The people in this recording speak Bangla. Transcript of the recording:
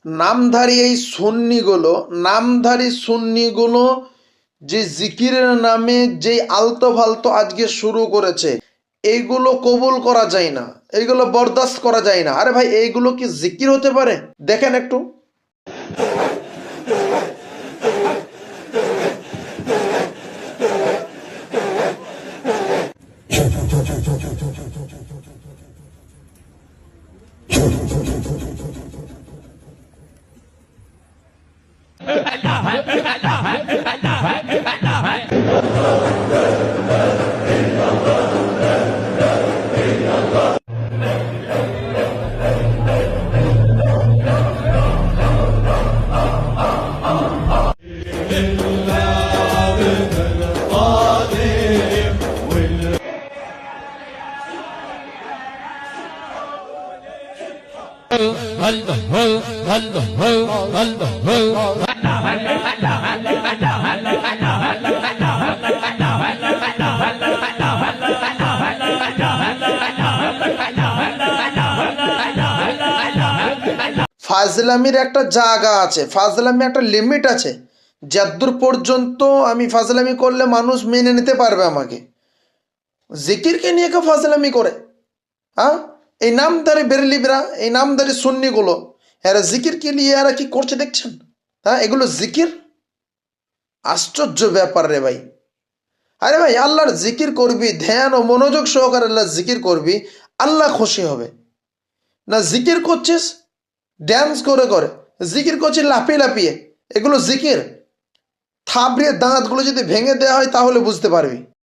নামধারী এই নামধারী সুন্নিগুলো যে জিকিরের নামে যে আলতো ফালতো আজকে শুরু করেছে, এইগুলো কবুল করা যায় না, এইগুলো বরদাস্ত করা যায় না। আরে ভাই, এইগুলো কি জিকির হতে পারে? দেখেন একটু। ফাজলামির একটা জায়গা আছে, ফাজলামি একটা লিমিট আছে। যতদূর পর্যন্ত আমি ফাজলামি করলে মানুষ মেনে নিতে পারবে আমাকে। জিকিরকে নিয়ে কেউ ফাজলামি করে? হ্যাঁ, এই নামধারী বেরেলিবরা, এই নামধারী সুন্নিগুলো, এরা জিকিরকে নিয়ে এরা কি করছে দেখছেন? হ্যাঁ, এগুলো জিকির? আশ্চর্য ব্যাপার রে ভাই। আরে ভাই, আল্লাহর জিকির করবি, ধ্যান ও মনোযোগ সহকারে আল্লাহ জিকির করবি, আল্লাহ খুশি হবে না। জিকির করছিস ড্যান্স করে করে, জিকির করছিস লাফিয়ে লাফিয়ে, এগুলো জিকির? থাবড়িয়ে দাঁতগুলো যদি ভেঙে দেওয়া হয় তাহলে বুঝতে পারবি।